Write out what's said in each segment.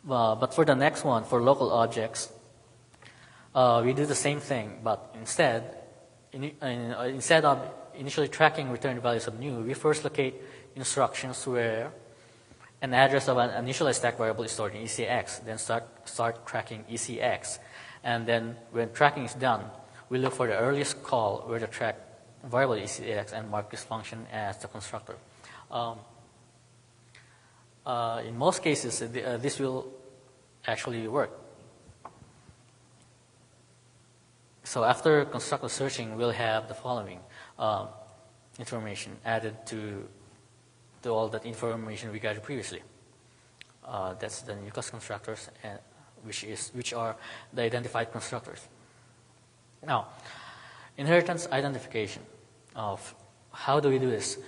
But for the next one, for local objects, we do the same thing, but instead of initially tracking return values of new, we first locate instructions where an address of an initialized stack variable is stored in ECX, then start tracking ECX. And then when tracking is done, we look for the earliest call where the track variable is ECX and mark this function as the constructor. In most cases, this will actually work. So after constructor searching, we'll have the following information added to all that information we gathered previously. That's the new class constructors, which are the identified constructors. Now, inheritance identification. How do we do this?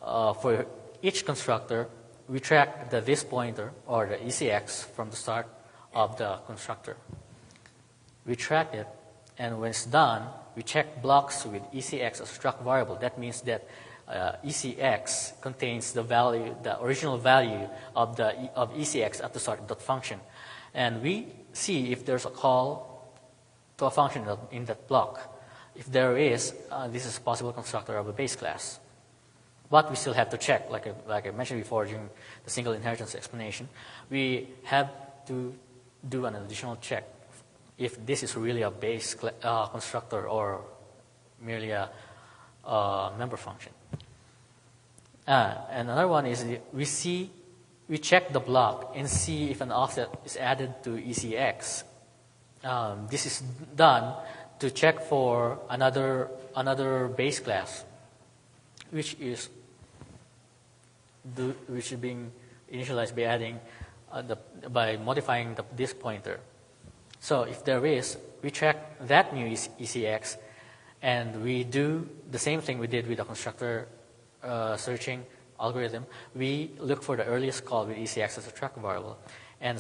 For each constructor, we track the this pointer or the ECX from the start of the constructor. We track it, and when it's done, we check blocks with ECX as a struct variable. That means that ECX contains the original value of ECX at the start of that function, and we see if there's a call to a function in that block. If there is, this is a possible constructor of a base class. But we still have to check, like I mentioned before during the single inheritance explanation, we have to do an additional check if this is really a base constructor or merely a member function. And another one is we check the block and see if an offset is added to ECX. This is done to check for another base class, which is being initialized by adding by modifying this pointer. So if there is, we check that new ECX, and we do the same thing we did with the constructor searching algorithm. We look for the earliest call with ECX as a track variable, and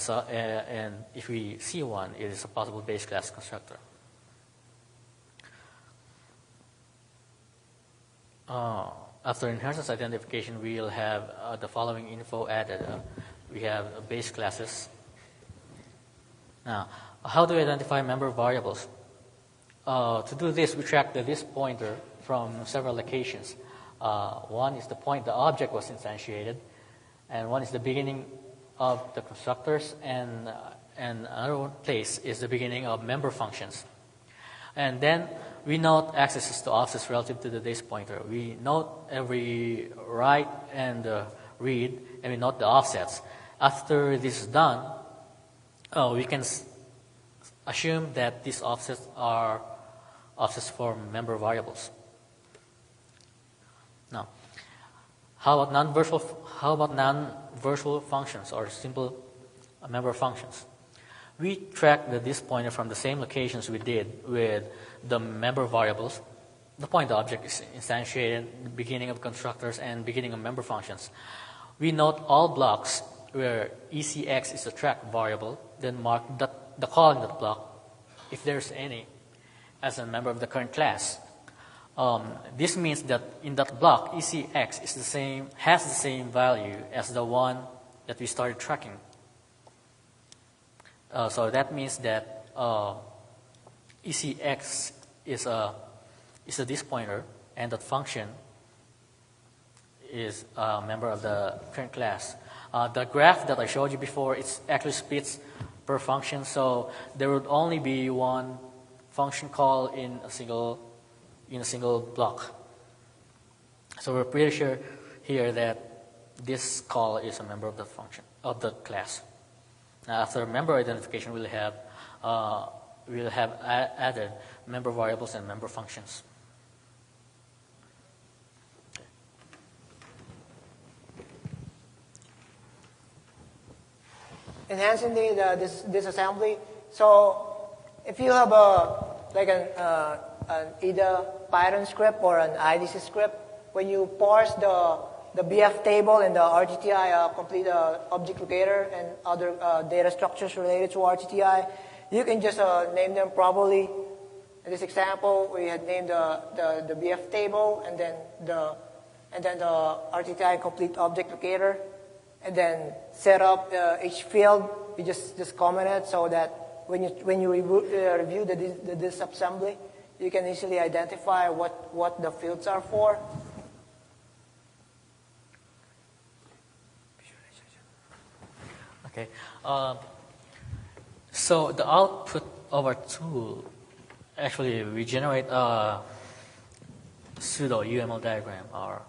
if we see one, it is a possible base class constructor. After inheritance identification, we will have the following info added. We have base classes. Now, how do we identify member variables? To do this, we track the this pointer from several locations. One is the point the object was instantiated, and one is the beginning of the constructors, and another place is the beginning of member functions. And then we note accesses to offsets relative to the this pointer. We note every write and read, and we note the offsets. After this is done, we can assume that these offsets are offsets for member variables. Now, how about non-virtual functions or simple member functions? We track the this pointer from the same locations we did with the member variables. The point object is instantiated, the beginning of constructors, and beginning of member functions. We note all blocks where ECX is a track variable, then mark the call in that block, if there's any, as a member of the current class. This means that in that block, ECX has the same value as the one that we started tracking. So that means that ECX is a this pointer, and that function is a member of the current class. The graph that I showed you before, it actually splits per function, so there would only be one function call in a single block. So we're pretty sure here that this call is a member of the function of the class. Now, after member identification, we'll have added member variables and member functions. Enhancing this assembly. So if you have either Python script or an IDC script, when you parse the BF table and the RTTI complete object locator and other data structures related to RTTI, you can just name them properly. In this example, we had named the BF table and then the RTTI complete object locator, and then set up each field you just comment it so that when you review the disassembly, you can easily identify what the fields are for. Okay. So the output of our tool, actually, we generate a pseudo UML diagram, or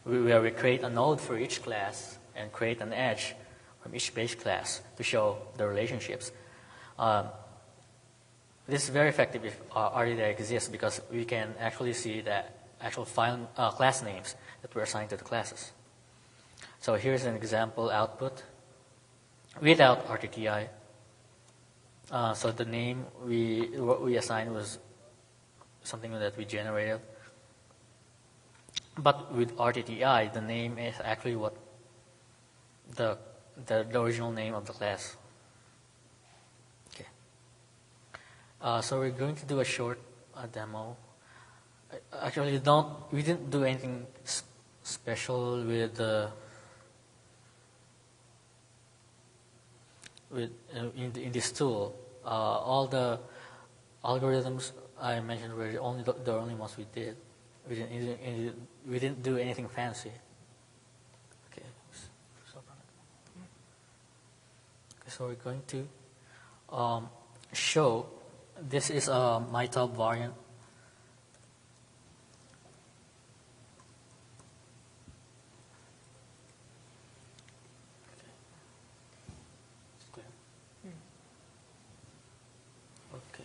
where we create a node for each class and create an edge from each base class to show the relationships. This is very effective if RDDI exists, because we can actually see the actual file class names that were assigned to the classes. So here's an example output without RTTI. So the name we assigned was something that we generated. But with RTTI, the name is actually what the original name of the class. Okay. So we're going to do a short demo. Actually, we didn't do anything special with in this tool. All the algorithms I mentioned were the only ones we did. We didn't do anything fancy. Okay. So we're going to show, this is a MyTab variant. Okay. Okay.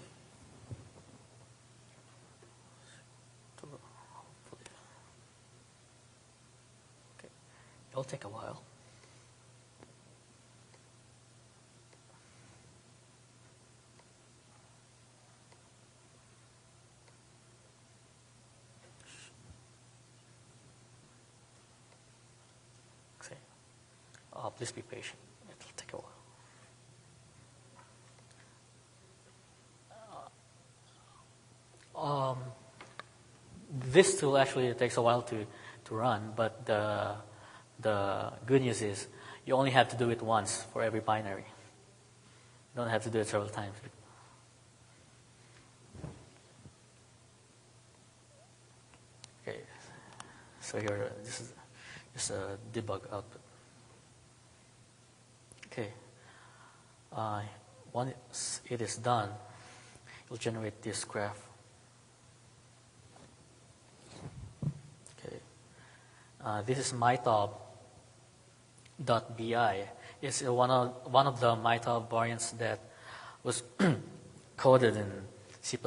It'll take a while. Okay. Please be patient. It'll take a while. This tool actually takes a while to run, but the good news is you only have to do it once for every binary. You don't have to do it several times. Okay, so here, this is just a debug output. Okay, once it is done, it will generate this graph. This is mytab.bi. It's one of the mytab variants that was coded in C++.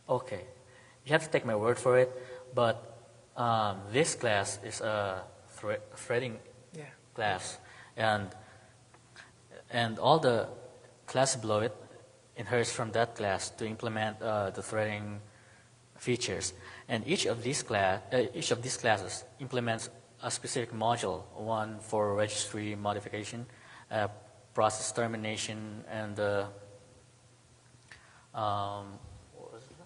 Okay, you have to take my word for it, but this class is a threading class, and all the classes below it inherits from that class to implement the threading features. And each of these classes implements a specific module, one for registry modification, process termination, and what was it?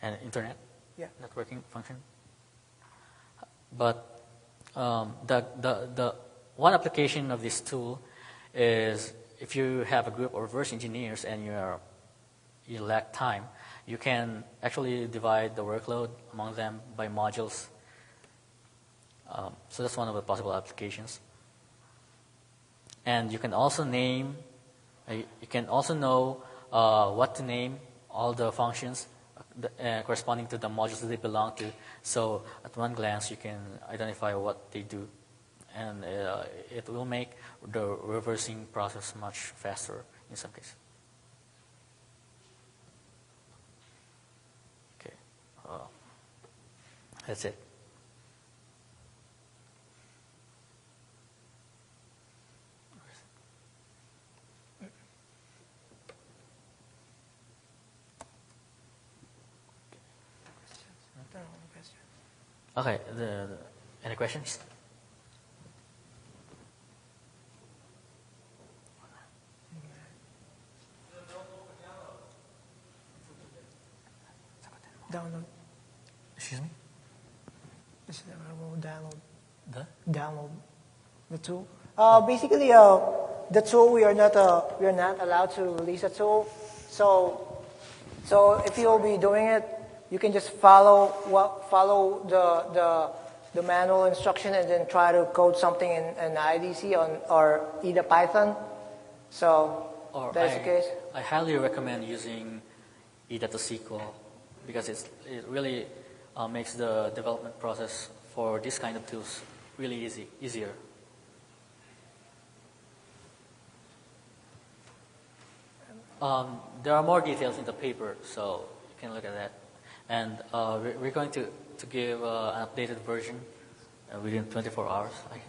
And internet networking function. But the one application of this tool is, if you have a group of reverse engineers and you lack time, you can actually divide the workload among them by modules. So that's one of the possible applications. And you can also name, you can also know what to name all the functions corresponding to the modules that they belong to. So at one glance, you can identify what they do. And it will make the reversing process much faster in some cases. Okay, that's it. Okay, any questions? Download. Excuse me? Just download. The? Download the tool. Basically, the tool we are not allowed to release a tool. So if you will be doing it, you can just follow the manual instruction and then try to code something in IDC or either Python. So that is the case. I highly recommend using e.SQL because it really makes the development process for this kind of tools really easier. There are more details in the paper, so you can look at that. And we're going to give an updated version within 24 hours, I guess.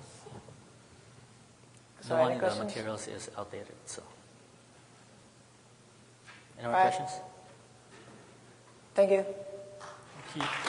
So the one in the questions? materials is outdated, so. Any more All right. questions? Thank you. Thank you.